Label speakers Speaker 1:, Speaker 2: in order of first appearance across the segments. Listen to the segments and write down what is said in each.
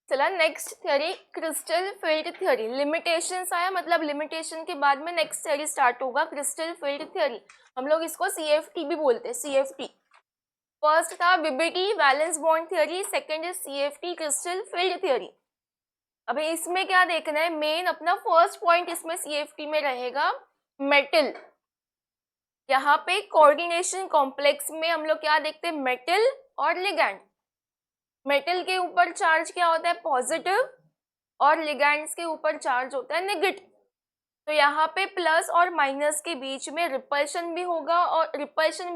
Speaker 1: चला next theory, crystal field theory. Limitations आया, मतलब लिमिटेशन के बाद में नेक्स्ट थ्योरी स्टार्ट होगा, क्रिस्टल फील्ड थ्योरी। हम लोग इसको CFT भी बोलते हैं, CFT। फर्स्ट था BBT, valence bond theory. Second है CFT, क्रिस्टल फील्ड थ्योरी। अभी इसमें क्या देखना है, मेन अपना फर्स्ट पॉइंट इसमें CFT में रहेगा मेटल। यहाँ पे कोऑर्डिनेशन कॉम्प्लेक्स में हम लोग क्या देखते हैं, मेटल और लिगैंड। मेटल के ऊपर चार्ज क्या होता है, पॉजिटिव, और लिगैंड्स के ऊपर चार्ज होता है नेगेटिव। तो यहाँ पे प्लस और माइनस के बीच में रिपल्शन भी होगा और अट्रैक्शन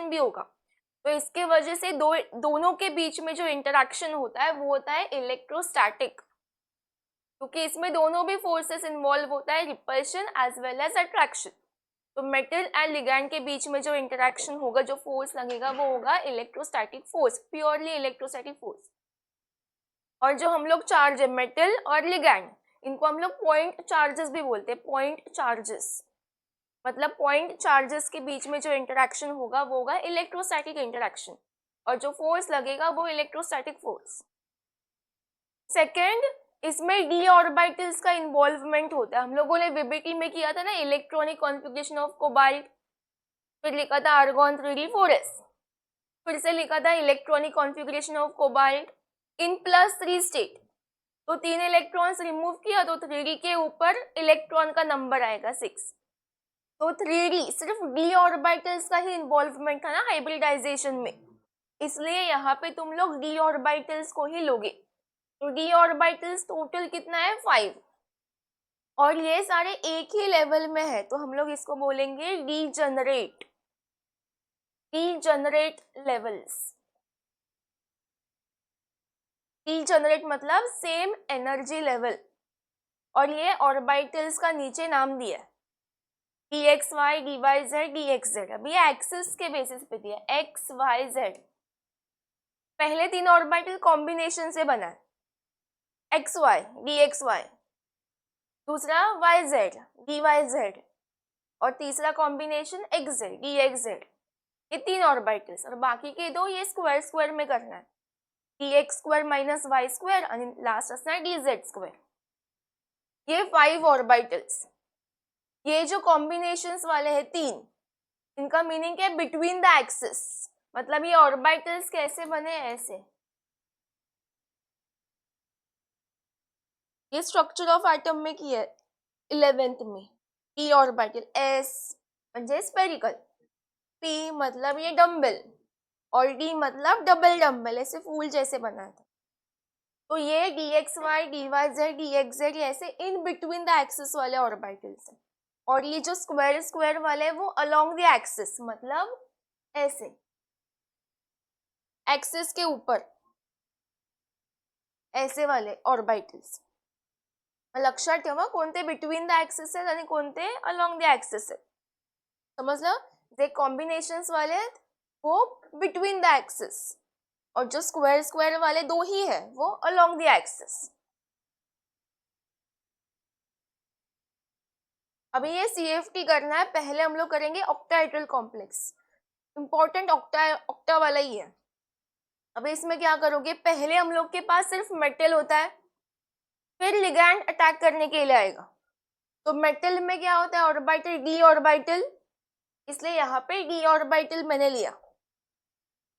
Speaker 1: भी होगा। तो इसके वजह से दोनों के बीच में जो इंटरेक्शन होता है वो होता है इलेक्ट्रोस्टैटिक, क्योंकि इसमें दोनों भी फोर्सेस इन्वॉल्व होता है, repulsion as well as attraction. तो मेटल एंड लिगैंड के बीच में जो इंटरेक्शन होगा, जो फोर्स लगेगा, वो होगा electrostatic force, purely electrostatic force. और जो हम लोग चार्ज है मेटल और लिगैंड, इनको हम लोग पॉइंट चार्जेस भी बोलते हैं, पॉइंट चार्जेस। मतलब पॉइंट चार्जेस के बीच में जो इंटरेक्शन होगा वो होगा इलेक्ट्रोस्टैटिक इंटरेक्शन, और जो फोर्स लगेगा वो इलेक्ट्रोस्टैटिक फोर्स। सेकेंड, इसमें डी ऑर्बिटल्स का इन्वॉल्वमेंट होता है। हम लोगों ने बीबीटी में किया था ना, इलेक्ट्रॉनिक कॉन्फ़िगरेशन ऑफ कोबाल्ट, फिर लिखा था आर्गॉन 3d4s, फिर से लिखा था electronic configuration of cobalt in +3 state. तो 3 इलेक्ट्रॉन्स रिमूव किया तो 3d के ऊपर इलेक्ट्रॉन का नंबर आएगा 6। तो 3d सिर्फ d ऑर्बिटल्स का ही इन्वॉल्वमेंट था ना हाइब्रिडाइजेशन में, इसलिए यहाँ पे तुम लोग d ऑर्बिटल्स को ही लोगे। तो d ऑर्बिटल्स टोटल कितना है, 5, और ये सारे एक ही लेवल में है, तो हम लोग इसको बोलेंगे डीजनरेट लेवल्स। डीजनरेट मतलब सेम एनर्जी लेवल, और ये ऑर्बिटल्स का नीचे नाम दिया है dxy, dyz, dxz। अभी ये एक्सिस के बेसिस पे दिया है, x y z। पहले 3 ऑर्बिटल कॉम्बिनेशन से बना है, xy dxy, दूसरा yz dyz, और तीसरा कॉम्बिनेशन xz dxz। ये 3 ऑर्बिटल्स, और बाकी के 2 ये स्क्वायर स्क्वायर में करना है, dx² माइनस y² और लास्ट असना है dz²। ये 5 ऑर्बिटल्स। ये जो कॉम्बिनेशंस वाले हैं 3, इनका मीनिंग क्या है, बिटवीन द एक्सिस। मतलब ये ऑर्बिटल्स कैसे बने, ऐसे। ये स्ट्रक्चर ऑफ एटम में किया है 11th में। p ऑर्बिटल, s म्हणजे स्फेरिकल, p मतलब ये डम्बल, और d मतलब डबल डम्बल, ऐसे फूल जैसे बना था। तो ये dxy dyz dxz ऐसे इन बिटवीन द एक्सिस वाले ऑर्बिटल्स हैं, और ये जो स्क्वायर स्क्वायर वाले हैं वो अलोंग द एक्सिस, मतलब ऐसे एक्सिस के ऊपर ऐसे वाले ऑर्बिटल्स। लक्षात ठेवा कोणते बिटवीन द एक्सिस आहेत आणि कोणते अलोंग द एक्सिस आहेत, समजलं। जे कॉम्बिनेशंस वाले आहेत वो बिटवीन द एक्सिस, और जो स्क्वायर स्क्वायर वाले 2 ही है वो अलोंग द एक्सिस। अभी ये CFT करना है, पहले हम लोग करेंगे ऑक्टाहेड्रल कॉम्प्लेक्स। इंपॉर्टेंट ऑक्टा वाला ही है। अभी इसमें क्या करोगे, पहले हम लोग के पास सिर्फ मेटल होता है, फिर लिगैंड अटैक करने के लिए आएगा। तो मेटल में क्या होता है, ऑर्बिटल d ऑर्बिटल, इसलिए यहाँ पे d ऑर्बिटल मैंने लिया।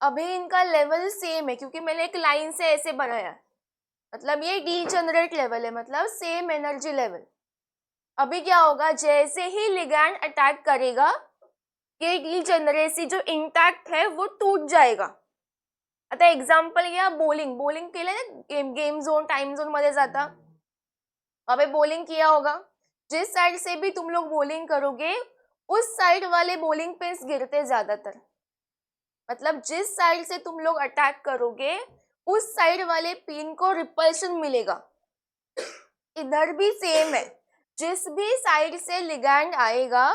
Speaker 1: अभी इनका लेवल सेम है, क्योंकि मैंने एक लाइन से ऐसे बनाया, मतलब ये डीजनरेट लेवल है, मतलब सेम एनर्जी लेवल। अभी क्या होगा, जैसे ही लिगैंड अटैक करेगा, ये डीजनरेसी जो इंटैक्ट है वो टूट जाएगा। आता एक्झाम्पल घ्या, बॉलिंग केलं ना, गेम जोन टाइम जोन मध्ये जाता, अभी बॉलिंग किया होगा, जिस साइड से भी तुम लोग बॉलिंग करोगे उस साइड वाले बॉलिंग पिन्स गिरते ज्यादातर। मतलब जिस साइड से तुम लोग अटैक करोगे उस साइड वाले पिन को रिपल्शन मिलेगा। इधर भी सेम है, जिस भी साइड से लिगैंड आएगा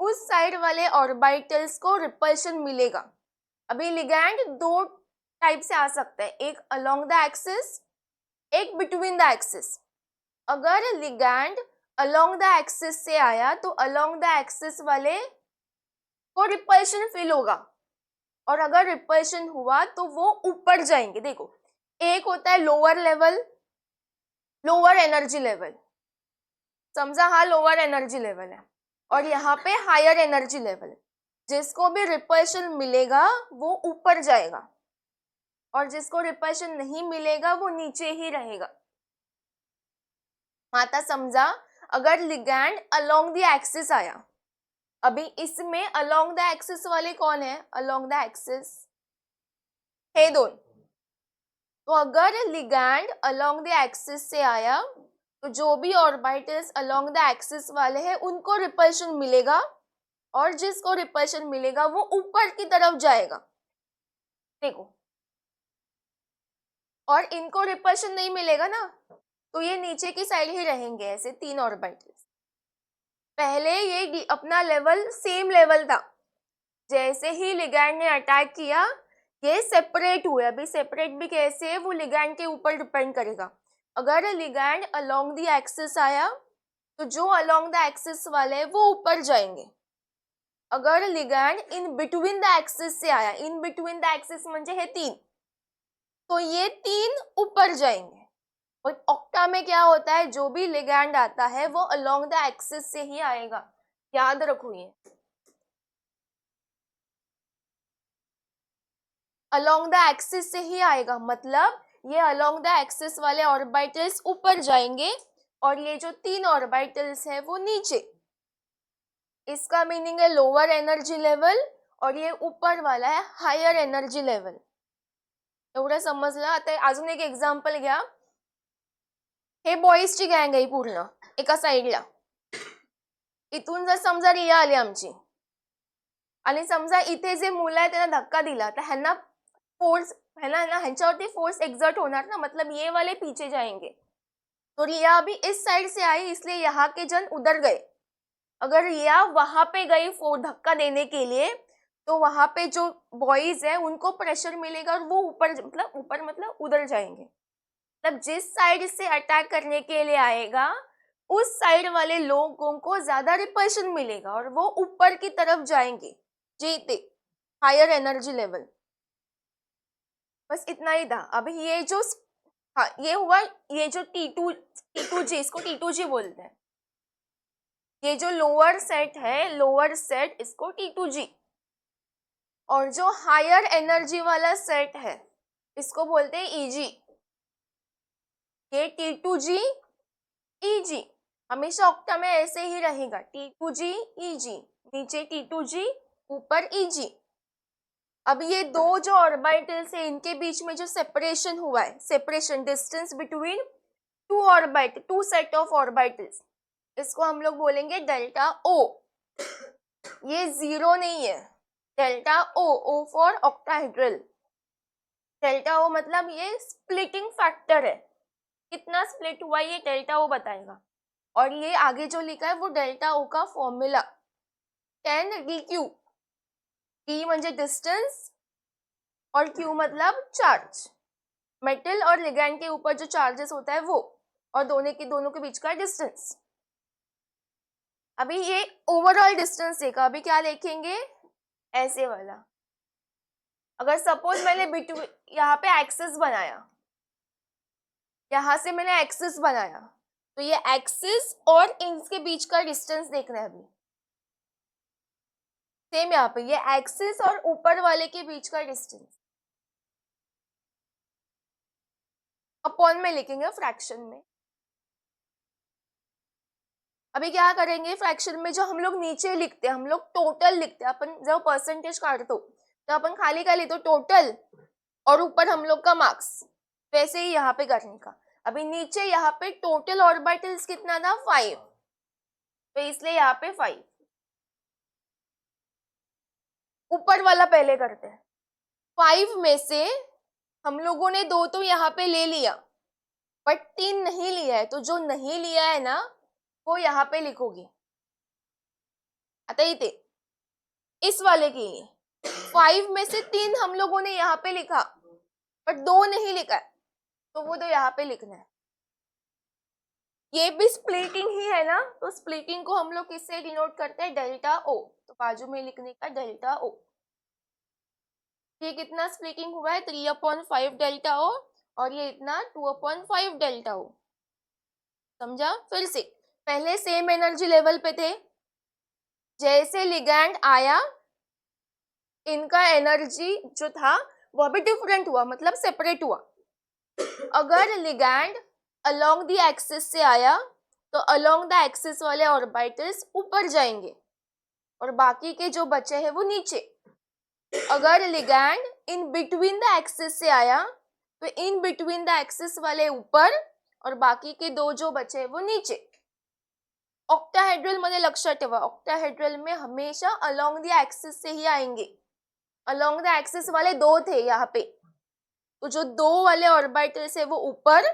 Speaker 1: उस साइड वाले ऑर्बिटल्स को रिपल्शन मिलेगा। अभी लिगैंड 2 टाइप से आ सकता है, एक अलोंग द एक्सिस, एक बिटवीन द एक्सिस। अगर लिगैंड अलोंग द एक्सिस से आया तो अलोंग द एक्सिस वाले को रिपल्शन फील होगा, और अगर रिपल्शन हुआ तो वो ऊपर जाएंगे। देखो एक होता है lower level, lower energy level, समझा? हाँ, लोअर एनर्जी लेवल है। और यहाँ पे हायर एनर्जी लेवल, जिसको भी रिपल्शन मिलेगा वो ऊपर जाएगा और जिसको रिपल्शन नहीं मिलेगा वो नीचे ही रहेगा। माता समझा? अगर लिगैंड अलोंग द एक्सिस आया, अभी इसमें अलोंग द एक्सिस वाले कौन है? Along the axis hadron. तो अगर लिगैंड अलोंग द एक्सिस से आया तो जो भी ऑर्बिटल्स अलोंग द एक्सिस वाले हैं उनको रिपल्शन मिलेगा और जिसको रिपल्शन मिलेगा वो ऊपर की तरफ जाएगा। देखो, और इनको रिपल्शन नहीं मिलेगा ना, तो ये नीचे की साइड ही रहेंगे, ऐसे 3 ऑर्बिटल्स। पहले ये अपना लेवल सेम लेवल था, जैसे ही लिगैंड ने अटैक किया ये सेपरेट हुए। अभी सेपरेट भी कैसे है वो लिगैंड के ऊपर डिपेंड करेगा। अगर लिगैंड अलोंग द एक्सिस आया तो जो अलोंग द एक्सिस वाले हैं वो ऊपर जाएंगे। अगर ligand in between the axis से आया, इन बिटवीन द एक्सिस म्हणजे हे 3, तो ये 3 ऊपर जाएंगे। और ऑक्टा में क्या होता है, जो भी लिगैंड आता है वो अलोंग द एक्सिस से ही आएगा, याद रखो। ये अलोंग द एक्सिस से ही आएगा, मतलब ये अलोंग द एक्सिस वाले ऑर्बिटल्स ऊपर जाएंगे और ये जो 3 ऑर्बिटल्स है वो नीचे। इसका मीनिंग है लोअर एनर्जी लेवल और ये ऊपर वाला है हायर एनर्जी लेवल। एवढं समजलं? आता अजून एक एक्झाम्पल घ्या। हे बॉईजची गँग आहे पूर्ण एका साईडला, इथून जर समजा रिया आली आमची आणि समजा इथे जे मुलं आहे त्यांना धक्का दिला तर ह्यांना फोर्स है ना ह्यांच्यावरती फोर्स एक्सर्ट होणार ना, मतलब ये वाले पीछे जाएंगे। तो रिया अभी इस साइड से आई इसलिए यहाँ के जन उधर गए। अगर रिया वहां पे गई धक्का देने के लिए तो वहां पे जो बॉयज है उनको प्रेशर मिलेगा और वो ऊपर मतलब उधर जाएंगे। मतलब जिस साइड से अटैक करने के लिए आएगा उस साइड वाले लोगों को ज्यादा रिपल्शन मिलेगा और वो ऊपर की तरफ जाएंगे, जीते हायर एनर्जी लेवल। बस इतना ही था। अभी ये जो हाँ ये हुआ, ये जो T2G, इसको T2G बोलते हैं। ये जो लोअर सेट है, लोअर सेट, इसको T2G। और जो हायर एनर्जी वाला सेट है इसको बोलते हैं EG। ये T2G EG हमेशा ऑक्टा में ऐसे ही रहेगा, T2G EG, नीचे T2G ऊपर EG। अब ये दो जो ऑर्बिटल्स है इनके बीच में जो सेपरेशन हुआ है, separation distance between two set of orbitals, इसको हम लोग बोलेंगे डेल्टा O। ये 0 नहीं है, delta O for octahedral. Delta O मतलब ये स्प्लिटिंग फैक्टर है, कितना स्प्लिट हुआ ये डेल्टा O बताएगा। और ये आगे जो लिखा है वो डेल्टा O का फॉर्मूला 10dq, d म्हणजे डिस्टेंस और q मतलब चार्ज, मेटल और लिगैंड के ऊपर जो चार्जेस होता है वो, और दोनों के बीच का डिस्टेंस। अभी ये ओवरऑल डिस्टेंस देखा, अभी क्या लिखेंगे, ऐसे वाला। अगर सपोज मैंने यहाँ पे एक्सिस बनाया, यहां से मैंने एक्सिस बनाया, तो ये एक्सिस और इनके बीच का डिस्टेंस देखना है। अभी सेम यहाँ पे ये एक्सिस और ऊपर वाले के बीच का डिस्टेंस अपॉन में लिखेंगे फ्रैक्शन में। अभी क्या करेंगे, फ्रैक्शन में जो हम लोग नीचे लिखते हैं, हम लोग टोटल लिखते हैं। अपन जब परसेंटेज काटतो तो अपन खाली का लिखते टोटल और ऊपर हम लोग का मार्क्स, वैसे ही यहाँ पे करने का। अभी नीचे यहाँ पे टोटल ऑर्बिटल्स कितना था 5, तो इसलिए यहाँ पे 5। ऊपर वाला पहले करते हैं। 5 में से हम लोगों ने 2 तो यहाँ पे ले लिया बट 3 नहीं लिया है, तो जो नहीं लिया है ना वो यहाँ पे लिखोगे। आता इथे इस वाले के लिए 5 में से 3 हम लोगों ने यहाँ पे लिखा बट 2 नहीं लिखा है, तो वो तो यहाँ पे लिखना है। ये भी स्प्लिटिंग ही है ना, तो स्प्लिटिंग को हम लोग किससे डिनोट करते हैं, डेल्टा O। तो बाजू में लिखने का डेल्टा O। ये कितना स्प्लिटिंग हुआ है 3/5 डेल्टा O, और ये इतना 2/5 डेल्टा O। समझा? फिर से पहले सेम एनर्जी लेवल पे थे, जैसे लिगैंड आया इनका एनर्जी जो था वह भी डिफरेंट हुआ, मतलब सेपरेट हुआ। अगर लिगैंड अलोंग द एक्सिस से आया तो अलोंग द एक्सिस वाले ऑर्बिटल्स ऊपर जाएंगे और बाकी के जो बचे हैं वो नीचे। अगर ligand in between the axis से आया तो इन बिटवीन द एक्सिस वाले ऊपर और बाकी के दो जो बचे हैं वो नीचे। ऑक्टाहेड्रल मध्ये लक्षात ठेवा, ऑक्टाहेड्रल में हमेशा अलोंग द एक्सिस से ही आएंगे। अलोंग द एक्सिस वाले दो थे यहाँ पे, तो जो दो वाले ऑर्बिटल्स है वो ऊपर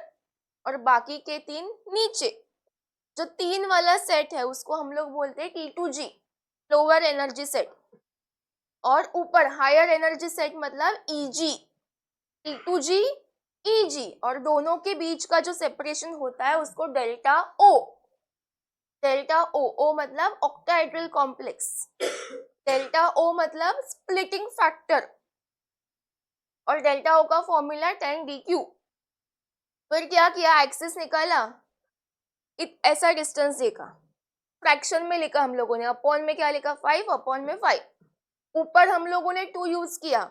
Speaker 1: और बाकी के तीन नीचे। जो तीन वाला सेट है उसको हम लोग बोलते हैं T2G, लोअर एनर्जी सेट, और ऊपर हायर एनर्जी सेट मतलब EG, T2G EG, और दोनों के बीच का जो सेपरेशन होता है उसको डेल्टा O। डेल्टा O मतलब ऑक्टाहेड्रल कॉम्प्लेक्स, डेल्टा O मतलब स्प्लिटिंग फैक्टर, और डेल्टा O का फॉर्मूला 10dq। फिर क्या किया, एक्सिस निकाला, ऐसा डिस्टेंस देखा, फ्रैक्शन में लिखा हम लोगों ने, अपॉन में क्या लिखा 5, अपॉन में 5। ऊपर हम लोगों ने 2 यूज किया,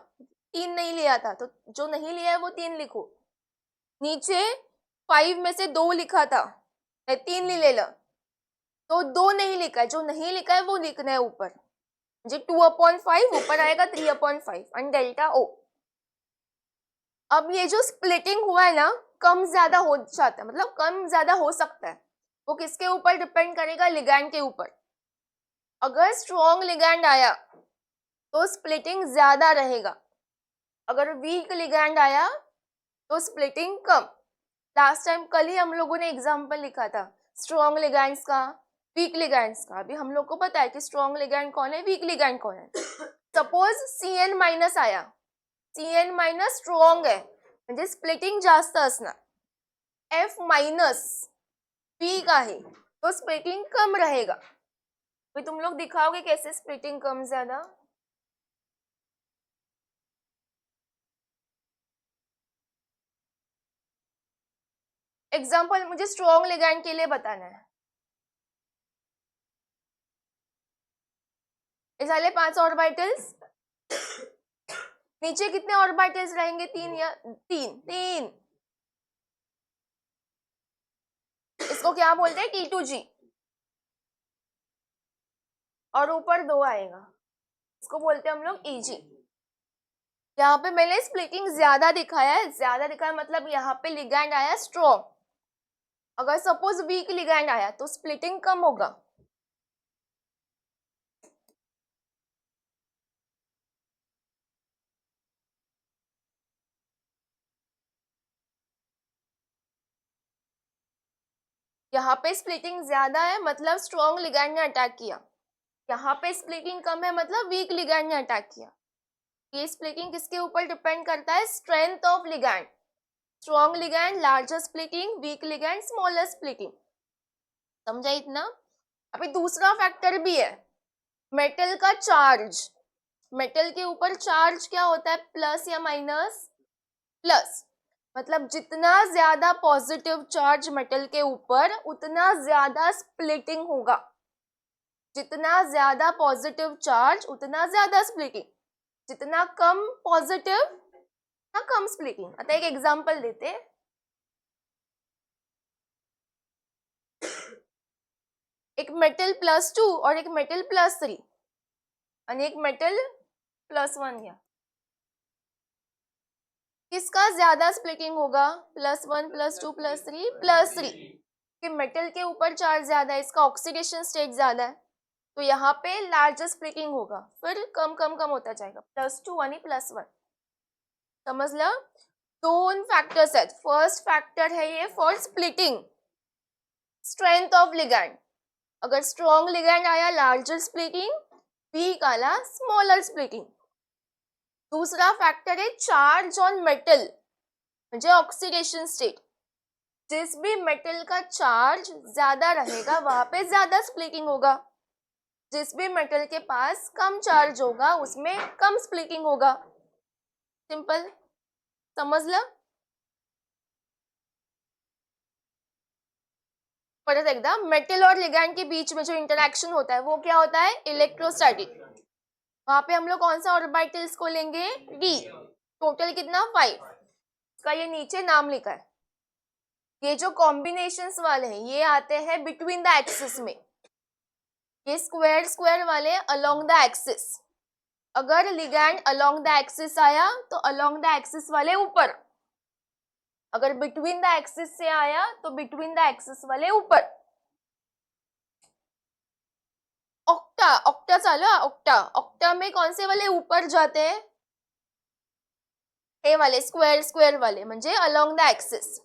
Speaker 1: 3 नहीं लिया था, तो जो नहीं लिया है वो 3 लिखो। नीचे 5 में से 2 लिखा था, 3 ले लो, तो 2 नहीं लिखा है, जो नहीं लिखा है वो लिखना है ऊपर। जी 2/5 ऊपर आएगा 3/5 एंड डेल्टा O। अब ये जो स्प्लिटिंग हुआ है ना, कम ज्यादा हो जाता है, मतलब कम ज्यादा हो सकता है, वो किसके ऊपर डिपेंड करेगा, लिगैंड के ऊपर। अगर स्ट्रॉन्ग लिगैंड आया तो स्प्लिटिंग ज्यादा रहेगा, अगर वीक लिगैंड आया तो स्प्लिटिंग कम। लास्ट टाइम कल ही हम लोगों ने एग्जांपल लिखा था स्ट्रॉन्ग लिगैंड्स का, वीक लिगैंड्स का। अभी हम लोग को पता है कि स्ट्रॉन्ग लिगैंड कौन है, वीक लिगैंड कौन है। सपोज CN- आया, CN- स्ट्रॉन्ग है म्हणजे स्प्लिटिंग जास्त असणार, F- वीक आहे तो स्प्लिटिंग कम रहेगा। फिर तुम लोग दिखाओगे कैसे स्प्लिटिंग कम ज्यादा। एग्जाम्पल मुझे स्ट्रॉन्ग लिगैंड के लिए बताना है। इस वाले 5 ऑर्बिटल्स, नीचे कितने ऑर्बिटल्स रहेंगे, 3 या 3। इसको क्या बोलते हैं, T2G, और ऊपर 2 आएगा, इसको बोलते हैं हम लोग EG। यहाँ पे मैंने स्प्लिटिंग ज्यादा दिखाया है, ज्यादा दिखाया मतलब यहाँ पे लिगैंड आया स्ट्रॉन्ग। अगर सपोज वीक लिगैंड आया तो स्प्लिटिंग कम होगा। यहाँ पे स्प्लिटिंग ज्यादा है मतलब स्ट्रॉन्ग लिगैंड ने अटैक किया, यहाँ पे स्प्लिटिंग कम है मतलब वीक लिगैंड ने अटैक किया। ये स्प्लिटिंग किसके ऊपर डिपेंड करता है, strength of ligand. Strong ligand larger splitting, weak ligand smaller splitting. समझा इतना। अभी दूसरा फैक्टर भी है, मेटल का चार्ज। मेटल के ऊपर चार्ज क्या होता है, प्लस या माइनस, प्लस। मतलब जितना ज्यादा पॉजिटिव चार्ज मेटल के ऊपर उतना ज्यादा स्प्लिटिंग होगा, जितना ज्यादा पॉजिटिव चार्ज उतना ज्यादा स्प्लिटिंग, जितना कम पॉजिटिव उतना कम स्प्लिटिंग। आता एक एग्जांपल देते, एक मेटल +2 और एक मेटल +3 आणि एक मेटल +1 घ्या, किसका ज्यादा स्प्लिटिंग होगा, +1 +2 +3 +3, कि मेटल के ऊपर चार्ज ज्यादा है, इसका ऑक्सीडेशन स्टेट ज्यादा है, तो यहाँ पे लार्जर स्प्लिटिंग होगा, फिर कम कम कम होता जाएगा, +2 आणि +1। समजलं। 2 फैक्टर्स आहेत। फर्स्ट फैक्टर है ये for splitting, strength of ligand. अगर स्ट्रॉन्ग लिगैंड आया लार्जर स्प्लिटिंग, वीक आला स्मॉलर स्प्लिटिंग। दूसरा फैक्टर है चार्ज ऑन मेटल, म्हणजे ऑक्सीडेशन स्टेट। जिस भी मेटल का चार्ज ज्यादा रहेगा वहां पे ज्यादा स्प्लिटिंग होगा, जिस भी मेटल के पास कम चार्ज होगा उसमें कम स्प्लिटिंग होगा। सिंपल, समझलं। परत एकदा, मेटल और लिगैंड के बीच में जो इंटरेक्शन होता है वो क्या होता है, इलेक्ट्रोस्टैटिक। वहां पे हम लोग कौन सा ऑर्बिटल्स को लेंगे, डी। टोटल कितना, 5 का ये नीचे नाम लिखा है। ये जो कॉम्बिनेशंस वाले हैं ये आते हैं बिटवीन द एक्सिस में, ये स्क्वायर स्क्वायर वाले अलोंग द एक्सिस। अगर लिगैंड अलोंग द एक्सिस आया तो अलोंग द एक्सिस वाले ऊपर, अगर बिटवीन द एक्सिस से आया तो बिटवीन द एक्सिस वाले ऊपर। ऑक्टा, ऑक्टा चालू, ऑक्टा, ऑक्टा में कौन से वाले ऊपर जाते हैं, हे वाले स्क्वायर स्क्वायर वाले, म्हणजे अलोंग द एक्सिस।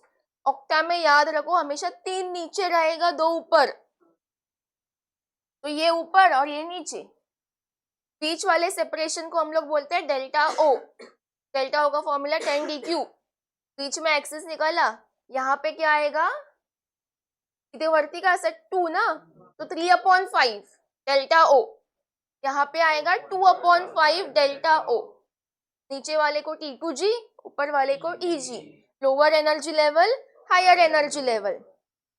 Speaker 1: ऑक्टा में याद रखो हमेशा 3 नीचे रहेगा, 2 ऊपर, तो ये ऊपर और ये नीचे। बीच वाले सेपरेशन को हम लोग बोलते हैं डेल्टा ओ। डेल्टा ओ का फॉर्मूला 10dq। बीच में एक्सिस निकाला, यहाँ पे क्या आएगा, इथे वरती का असं 2 ना, तो 3/5 डेल्टा ओ। यहाँ पे आएगा 2/5 डेल्टा ओ। नीचे वाले को T2g, ऊपर वाले को Eg। Lower energy level, higher energy level.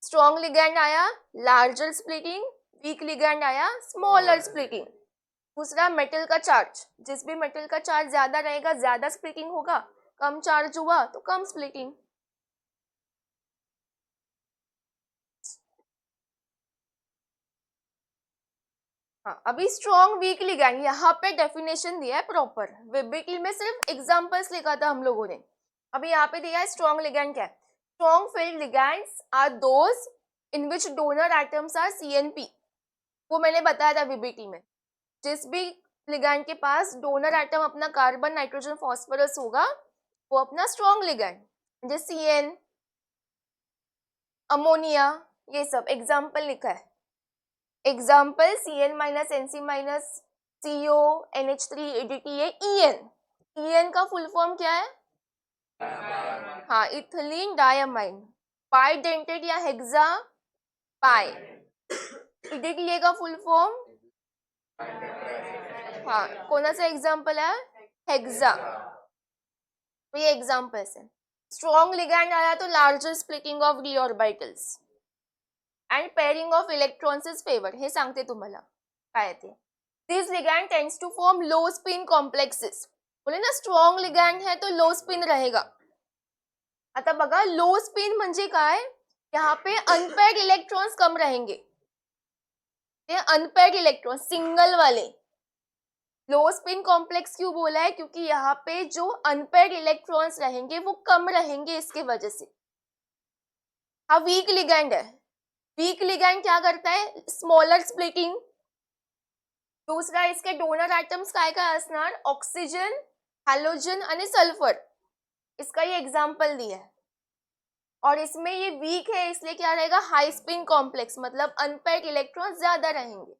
Speaker 1: Strong ligand आया लार्जर स्प्लिटिंग, वीक लिगैंड आया स्मॉलर स्प्लिटिंग। दूसरा, मेटल का चार्ज, जिस भी मेटल का चार्ज ज्यादा रहेगा ज्यादा स्प्लिटिंग होगा, कम चार्ज हुआ तो कम स्प्लिटिंग। हाँ, अभी स्ट्रॉन्ग वीक लिगैंड यहाँ पे डेफिनेशन दिया है प्रॉपर। वीबीटी में सिर्फ एग्जांपल्स लिखा था हम लोगों ने, अभी यहाँ पे दिया है स्ट्रॉन्ग लिगैंड क्या है। Strong field ligands are those in which donor atoms are CNP। वो मैंने बताया था वीबीटी में, जिस भी लिगैंड के पास डोनर एटम अपना कार्बन नाइट्रोजन फॉस्फोरस होगा वो अपना स्ट्रॉन्ग लिगैंड, जैसे CN, अमोनिया, ये सब एग्जाम्पल लिखा है। Example CN minus NC minus CO NH3 EDTA EN। EN का फुल फॉर्म क्या है, हाँ, इथिलीन डायमाइन। बाइडेंटेड या हेक्सा पाई। EDTA का फुल फॉर्म, हाँ, कौन सा एग्जाम्पल है, हेक्सा। तो ये एग्जाम्पल्स है। स्ट्रॉन्ग लिगैंड आया तो larger splitting of d orbitals and pairing of electrons is favoured, हे सांगते तुम्हाला काय ते। This ligand tends to form low spin complexes. बोले ना स्ट्रॉन्ग लिगैंड है तो लो स्पिन रहेगा। आता बघा लो स्पिन म्हणजे काय, यहाँ पे अनपेयर्ड इलेक्ट्रॉन्स कम रहेंगे, ये अनपेयर्ड इलेक्ट्रॉन सिंगल वाले। लो स्पिन कॉम्प्लेक्स क्यों बोला है, क्योंकि यहाँ पे जो अनपेयर्ड इलेक्ट्रॉन्स रहेंगे वो कम रहेंगे इसके वजह से। हाँ, वीक लिगैंड है, वीक लिगैंड क्या करता है, स्मॉलर स्प्लिटिंग। दूसरा, इसके डोनर एटम्स काय काय असणार, ऑक्सिजन, हॅलोजन आणि सल्फर। इसका ये एग्जाम्पल दिया है। और इसमें ये वीक है इसलिए क्या रहेगा, हाई स्पिन कॉम्प्लेक्स, मतलब अनपेयर्ड इलेक्ट्रॉन ज्यादा रहेंगे।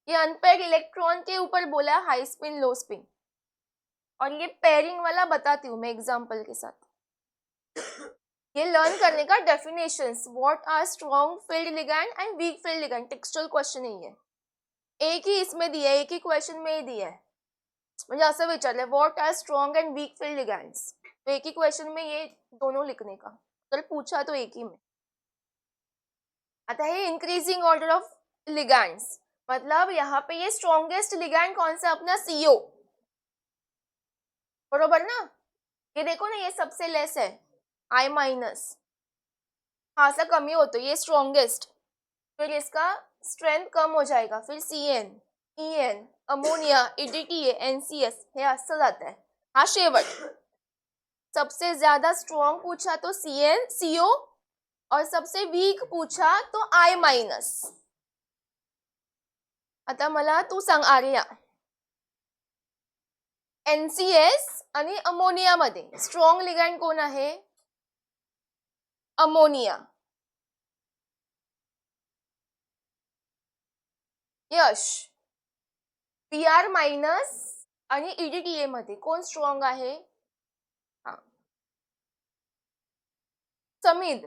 Speaker 1: ये अनपेयर्ड इलेक्ट्रॉन के ऊपर बोला है हाई स्पिन लो स्पिन। और ये पेयरिंग वाला बताती हूँ मैं एग्जाम्पल के साथ। ये लर्न करने का definitions, what are strong field ligand and weak field ligand, textual question ही है, एक ही इसमें दिया है, एक ही क्वेश्चन में ही दिया है। म्हणजे असं विचारलंय what are strong and weak field ligands, तो एक ही क्वेश्चन में ये दोनों लिखने का, अगर पूछा तो एक ही में। आता है इंक्रीजिंग ऑर्डर ऑफ लिगैंड्स, मतलब यहाँ पे ये स्ट्रॉन्गेस्ट लिगैंड कौन सा, अपना CO, बरोबर ना। ये देखो ना, ये सबसे लेस है I-, हाँ सा कमी हो तो ये स्ट्रॉन्गेस्ट, फिर इसका स्ट्रेंथ कम हो जाएगा, फिर CN, EN, ammonia, EDTA, NCS, हे असं जाता है। हा शेवट, सबसे ज्यादा स्ट्रॉन्ग पूछा तो CN CO और सबसे वीक पूछा तो I-। आता मला तू सांग आर्या, NCS आणि अमोनिया मध्ये स्ट्रॉन्ग लिगैंड कोण आहे, अमोनिया। यश, Br- आणि EDTA मध्ये कोण स्ट्रॉंग आहे, हा, समीद।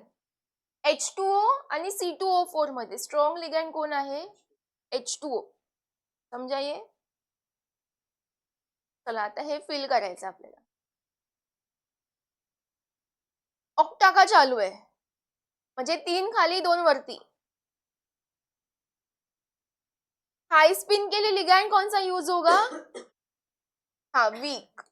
Speaker 1: H2O आणि C2O4 मध्ये स्ट्रॉंग लिगैंड कोण आहे, H2O। समजा ये, चला आता हे फिल करायचं आपल्याला। ऑक्टा का चालू आहे, म्हणजे 3 खाली 2 वरती. हाई स्पिन के लिए लिगैंड कौन सा यूज होगा? हाँ, वीक.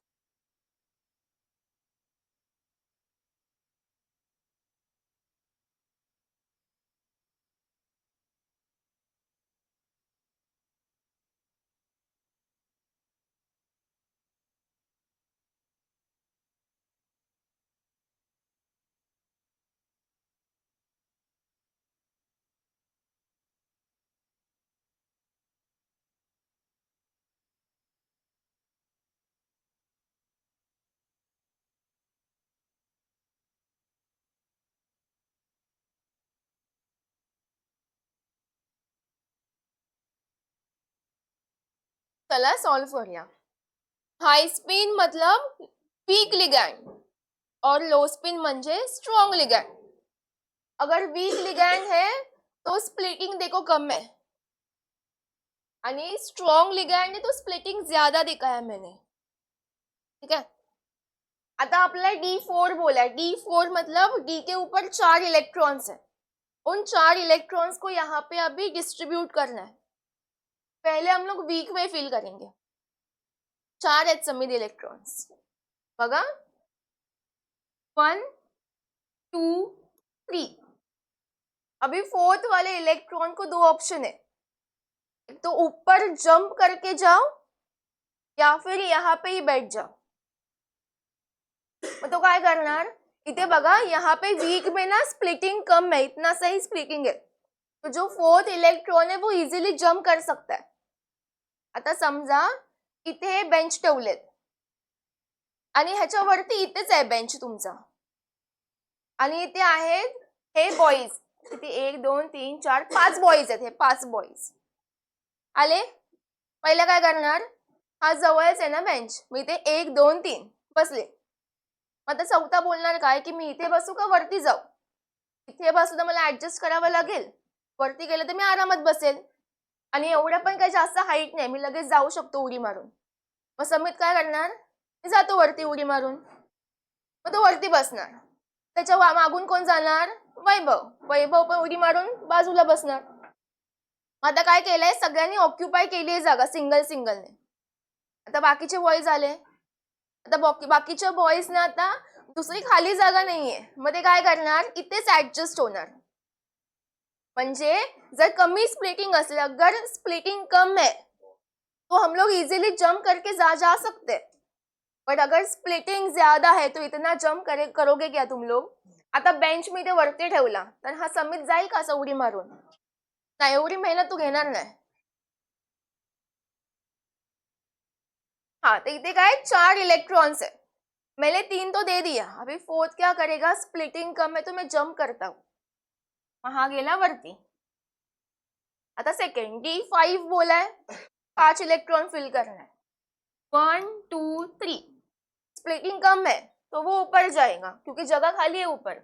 Speaker 1: चला सॉल्व करूया. हाई स्पिन मतलब वीक लिगैंड और लो स्पिन म्हणजे स्ट्रॉन्ग लिगैंड. अगर वीक लिगैंड है तो स्प्लिटिंग देखो कम है आणि स्ट्रॉन्ग लिगैंड है तो स्प्लिटिंग ज्यादा दिखा है मैंने. ठीक है. आता आपल्याला D4 बोला है. D4 मतलब D के ऊपर 4 इलेक्ट्रॉन्स है. उन 4 इलेक्ट्रॉन्स को यहाँ पे अभी डिस्ट्रीब्यूट करना है. पहले हम लोग वीक में फिल करेंगे. 4 आहेत समीद इलेक्ट्रॉन्स. बघा 1 2 3. अभी फोर्थ वाले इलेक्ट्रॉन को 2 ऑप्शन है. एक तो ऊपर जंप करके जाओ या फिर यहाँ पे ही बैठ जाओ. मग तो काय करणार? इथे बघा यहाँ पे वीक में ना स्प्लिटिंग कम है, इतना सही स्प्लिटिंग है. तो जो फोर्थ इलेक्ट्रॉन है वो इजिली जंप कर सकता है. आता समजा इथे हे बेंच ठेवलेत आणि ह्याच्यावरती इथेच आहे बेंच तुमचा आणि इथे आहेत हे बॉईज. इथे 1 2 3 4 5 बॉईज आहेत. हे 5 बॉईज आले. पहिला काय करणार? हा जवळच आहे ना बेंच. मी इथे 1 2 3 बसले. आता चौथा बोलणार काय की मी इथे बसू का वरती जाऊ? इथे बसू तर मला ऍडजस्ट करावं लागेल. वरती गेलं तर मी आरामात बसेल आणि एवढा पण काही जास्त हाईट नाही, मी लगेच जाऊ शकतो उडी मारून. मग समित काय करणार? मी जातो वरती उडी मारून. मग तो वरती बसणार. त्याच्या मागून कोण जाणार? वैभव. वैभव पण उडी मारून बाजूला बसणार. आता काय केलंय? सगळ्यांनी ऑक्युपाय केली आहे जागा सिंगल सिंगलने. आता बाकीचे बॉईज आले. आता बाकीच्या बॉईजना आता दुसरी खाली जागा नाहीये. मग ते काय करणार? इथेच ऍडजस्ट होणार. म्हणजे जर कमी स्प्लिटिंग असेल, अगर स्प्लिटिंग कम है तो हम लोग इजीली जंप करके जा सकते हैं. बट अगर स्प्लिटिंग ज्यादा है तो इतना जंप करोगे क्या तुम लोग? आता बेंच मी ते वरती ठेवला तर हा समित जाईल का असं उडी मारून? नाही, एवढी मेहनत तू घेणार नाही. हाँ, तो इतने का है 4 इलेक्ट्रॉन्स है. मैंने 3 तो दे दिया. अभी फोर्थ क्या करेगा? स्प्लिटिंग कम है तो मैं जंप करता हूँ. वहां गेला वरती. आता सेकंड D5 बोला है 5 इलेक्ट्रॉन फिल करना है. 1 2 3. स्प्लिटिंग कम है तो वो ऊपर जाएगा क्योंकि जगह खाली है ऊपर.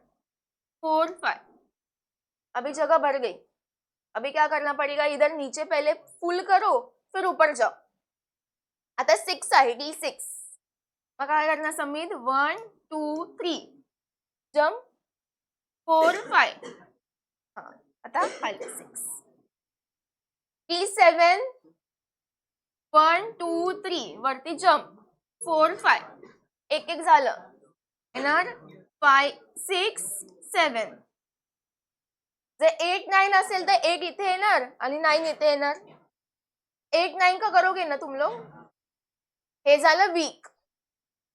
Speaker 1: 4 5. अभी जगह भर गई. अभी क्या करना पड़ेगा? इधर नीचे पहले फुल करो फिर ऊपर जाओ. आता 6 आहे D6. मग काय करणार समीत? 1 2 3 जंप 4 5. हाँ, आता खाली 6. D7 1 2 3 वरती जंप 4 5. एक एक झालं. येणार 5 6 7. जर 8 9 असेल तर 8 इथे येणार आणि 9 इथे येणार. 8 9 का करोगे ना तुम लोग? हे झालं वीक.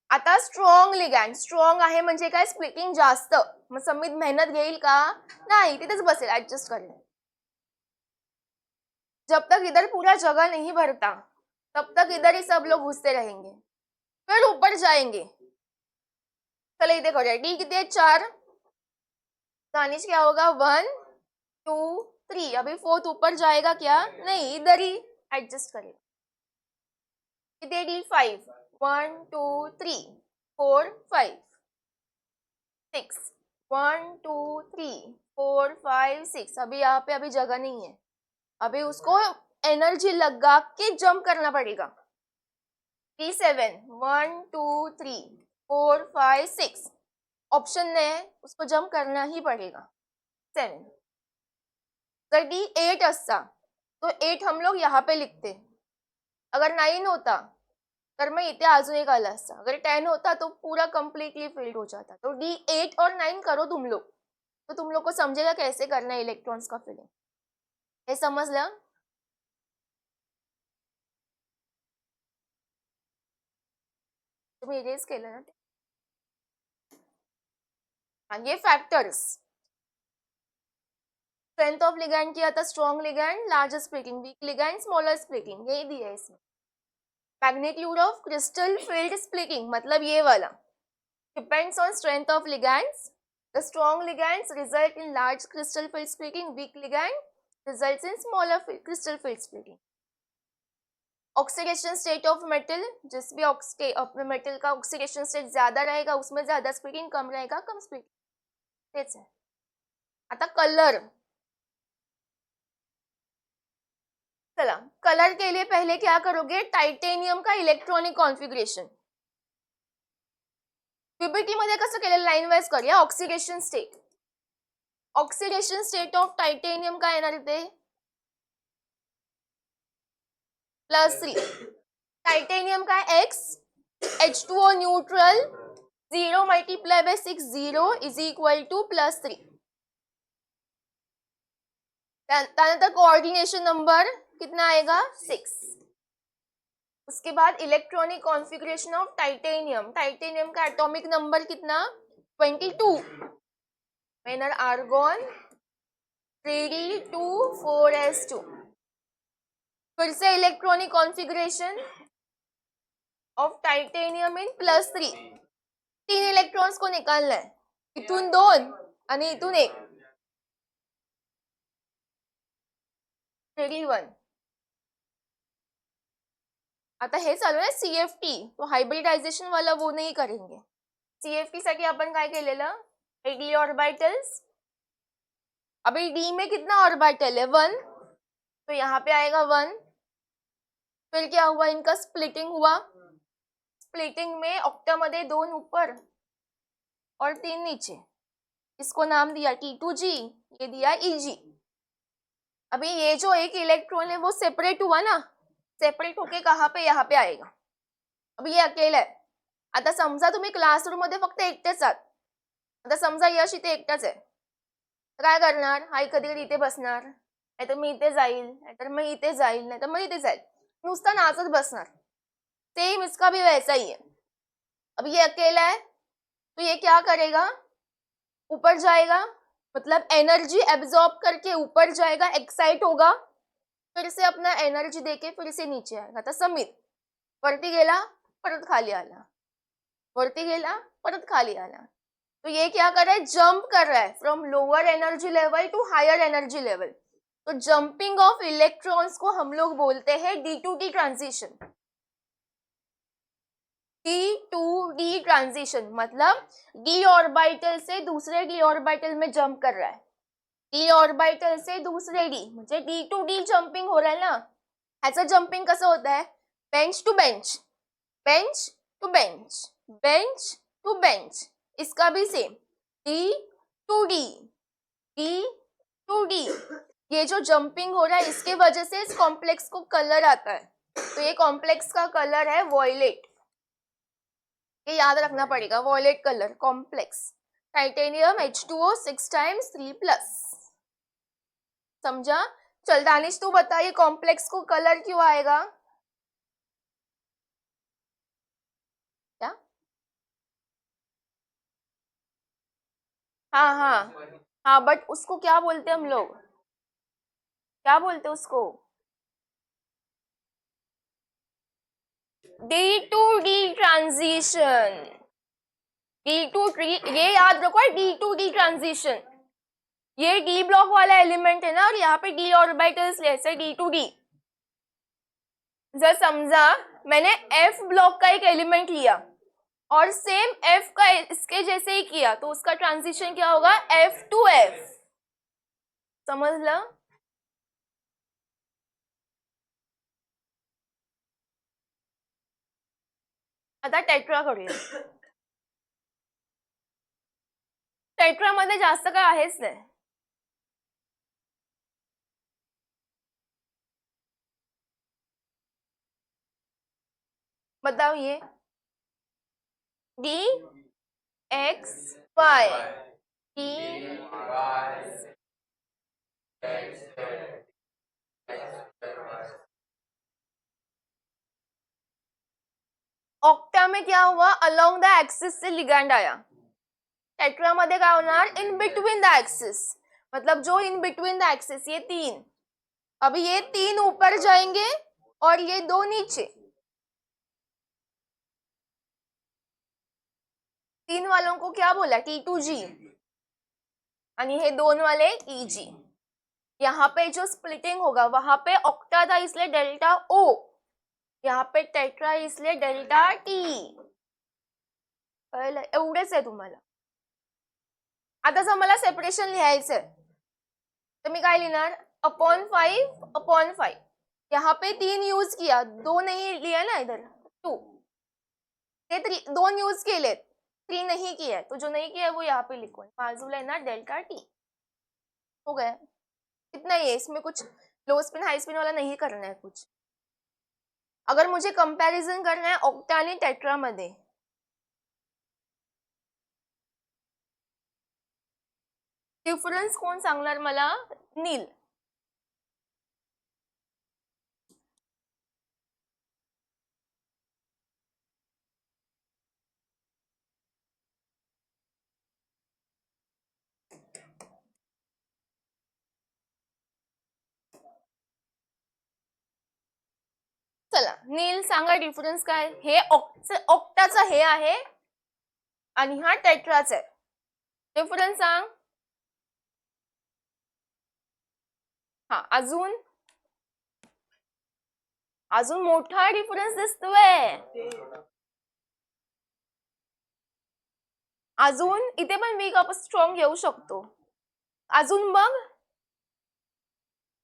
Speaker 1: आता स्ट्रॉंग लिगैंड. स्ट्रॉंग आहे म्हणजे काय? स्प्लिटिंग जास्त. मग समित मेहनत घेईल का? नाही, तिथेच बसेल ऍडजस्ट करेल. जब तक इधर पूरा जगह नहीं भरता तब तक इधर ही सब लोग घुसते रहेंगे, फिर ऊपर जाएंगे. चलो इधर करो. डी कितने? 4. दानिश क्या होगा? 1 2 3. अभी फोर्थ ऊपर जाएगा क्या? नहीं, इधर ही एडजस्ट करेगा. कितने? D5 1 2 3 4 5 6. 1 2 3 4 5 6. अभी यहाँ पे अभी जगह नहीं है. अभी उसको एनर्जी लगा के जंप करना पड़ेगा. D7 1 2 3 4 5 6. ऑप्शन है, उसको जंप करना ही पड़ेगा. 7. जर डी 8 असता तो 8 हम लोग यहाँ पे लिखते. अगर 9 होता तर मग इथे अजून एक आला असता. अगर 10 होता तो पूरा कंप्लीटली फिल्ड हो जाता. तो डी 8 और 9 करो तुम लोग, तो तुम लोग को समझेगा कैसे करना है इलेक्ट्रॉन्स का फिलिंग. हे समजलं. तुम्ही इरेज केलं ना. ये फैक्टर्स. स्ट्रेंथ ऑफ लिगैंड किया था, strong ligand, larger splitting, weak ligand, smaller splitting, यही दिया है इसमें. Magnitude of crystal field splitting मतलब ये वाला depends on strength of ligands. The strong ligands result in large crystal field splitting, weak ligand results in smaller crystal field splitting. Oxidation state of metal, जिस भी metal का oxidation state ज्यादा रहेगा उसमें ज्यादा स्प्लिटिंग, कम रहेगा कम स्प्लिटिंग. तेच आहे. आता कलर. चला, कलर के लिए पहले क्या करोगे, टाइटेनियम का इलेक्ट्रॉनिक कॉन्फिगरेशन. पीपीटी मध्ये कसं केलेलं लाईन वाईज करूया. Oxidation state. Oxidation state of titanium काय येणार ते +3. टाइटेनियम का X H2O neutral 0 multiply by 6 0 is equal to +3. त्यानंतर कोऑर्डिनेशन नंबर कितना आएगा 6. उसके बाद electronic configuration of titanium. Titanium का एटॉमिक नंबर कितना 22. मेनर आर्गॉन 3d24s2. फिर से electronic configuration of titanium in +3. 3 electrons को निकालना है. इथून 2 आणि इथून 1. 3d1. आता हे चालू आहे CFT. तो हायब्रिडायझेशन वाला वो नहीं करेंगे. CFT साठी आपण काय केलेलं डी ऑर्बिटल्स. अभी डी में कितना ऑर्बिटल है 1, तो यहाँ पे आएगा 1. फिर क्या हुआ, इनका स्प्लिटिंग हुआ. स्प्लिटिंग में ऑक्टा मध्ये 2 ऊपर और 3 नीचे. इसको नाम दिया T2G, ये दिया EG. अभी ये जो एक इलेक्ट्रॉन है वो सेपरेट हुआ ना, सेपरेट होके कहाँ पे यहाँ पे आएगा. अभी ये अकेला आहे. आता समजा तुम्ही क्लासरूम मध्ये फक्त एकटेच आहात. आता समजा यश इथे एकटाच आहे, तर काय करणार, हा कधी कधी इथे बसणार, नाहीतर मी इथे जाईल, नाहीतर मग इथे जाईल, नाहीतर मग इथे जाईल, नुसता नाचत बसणार. सेम इसका भी वैसा ही है. अब ये अकेला है तो ये क्या करेगा, ऊपर जाएगा, मतलब एनर्जी एब्जॉर्ब करके ऊपर जाएगा, एक्साइट होगा, फिर से अपना एनर्जी देके फिर से नीचे आएगा. तर समीर वरती गेला परत खाली आला, वरती गेला परत खाली आला. तो ये क्या कर रहा है, जंप कर रहा है from lower energy level to higher energy level. तो जंपिंग ऑफ इलेक्ट्रॉन्स को हम लोग बोलते हैं D2D ट्रांजिशन. D2D ट्रांजिशन मतलब D ऑर्बिटल से दूसरे D ऑर्बिटल में जंप कर रहा है. D ऑर्बिटल से दूसरे D म्हणजे D2D जंपिंग हो रहा है ना. ह्याचं जंपिंग कसं होत आहे, bench to bench, bench to bench, bench to bench. इसका भी सेम D2D, D2D. ये जो जंपिंग हो रहा है इसके वजह से इस कॉम्प्लेक्स को कलर आता है. तो ये कॉम्प्लेक्स का कलर है वॉयलेट. ये याद रखना पड़ेगा, violet colour complex. Titanium H2O 6 times 3+. समझा. चल दानिश तू बता, ये कॉम्प्लेक्स को कलर क्यों आएगा. क्या. हाँ हाँ हाँ, बट उसको क्या बोलते हम लोग, क्या बोलते उसको, D2D ट्रांजिशन. D2D ये याद रखो, D2D ट्रांजिशन. ये D ब्लॉक वाला एलिमेंट है ना, और यहाँ पे D ऑर्बिटल्स ऐसे D2D. जर समझा मैंने F ब्लॉक का एक एलिमेंट लिया और सेम F का इसके जैसे ही किया, तो उसका ट्रांजिशन क्या होगा, F to F. समजलं. आता टेट्रा करूया. टेट्रा मध्ये जास्त काय आहेच नाही. बताओ ये D X Y D octa में क्या हुआ, अलोंग द एक्सिस से लिगैंड आया. टेट्रा मध्ये काय होणार, इन बिटवीन द एक्सिस, मतलब जो इन बिटवीन द एक्सिस, ये तीन, अभी ये तीन ऊपर जाएंगे और ये दो नीचे, तीन वालों को क्या बोला, T2G, आणि हे दोन वाले EG. यहाँ पे जो स्प्लिटिंग होगा वहां पे ऑक्टा था इसलिए डेल्टा O, यहाँ पे टेट्रा इसलिए डेल्टा T. एवढेच आहे तुम्हाला. आता जर मला सेपरेशन लिहायचंय तर मी काय लिहिणार, अपॉन 5/5. यहाँ पे 3 यूज किया, 2 नहीं लिया ना इधर 2, ते 2 यूज केले, 3 नहीं किया, तो जो नहीं किया है वो यहाँ पे लिखो, बाजूला येणार डेल्टा T. हो गया, इतना ही है, इसमें कुछ लो स्पिन हाई स्पिन वाला नहीं करना है कुछ. अगर मुझे कंपैरिजन करना है ऑक्टा आणि टेट्रा मध्ये, डिफरन्स कोण सांगणार मला, नील. चला नील सांगा डिफरन्स काय. हे ऑक्टाचा हे आहे आणि हा टेट्राचा आहे, डिफरन्स सांग. हा अजून अजून मोठा डिफरन्स दिसतोय, अजून इथे पण वीक आपण स्ट्रॉंग घेऊ शकतो, अजून बघ,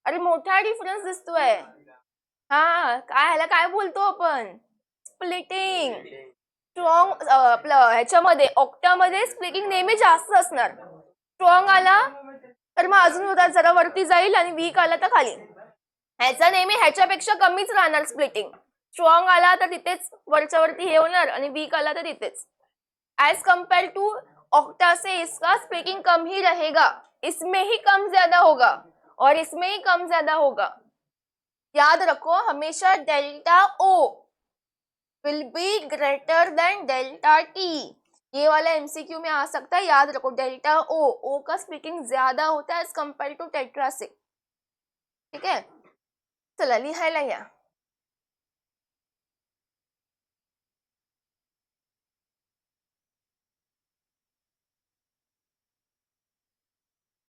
Speaker 1: अरे मोठा डिफरन्स दिसतोय. हा काय ह्याला काय बोलतो आपण, स्प्लिटिंग. स्ट्रॉंग आपलं ह्याच्यामध्ये ऑक्टामध्ये स्प्लिटिंग नेहमी जास्त असणार, स्ट्रॉंग आला तर मग अजून जरा वरती जाईल आणि वीक आला तर खाली. ह्याचा नेहमी ह्याच्यापेक्षा कमीच राहणार स्प्लिटिंग, स्ट्रॉंग आला तर तिथेच वरच्या वरती हे होणार आणि वीक आला तर तिथेच. एज कंपेयर टू ऑक्टा से इसका स्प्लिटिंग कम ही रहेगा, इसमें ही कम ज्यादा होगा और इसमें ही कम ज्यादा होगा. याद रखो हमेशा delta O will be greater than delta T. ये वाला MCQ में आ सकता है, याद रखो डेल्टा O का स्प्लिटिंग ज्यादा होता है एज कंपेयर टू टेट्रा से. ठीक है, चला लिहायला या.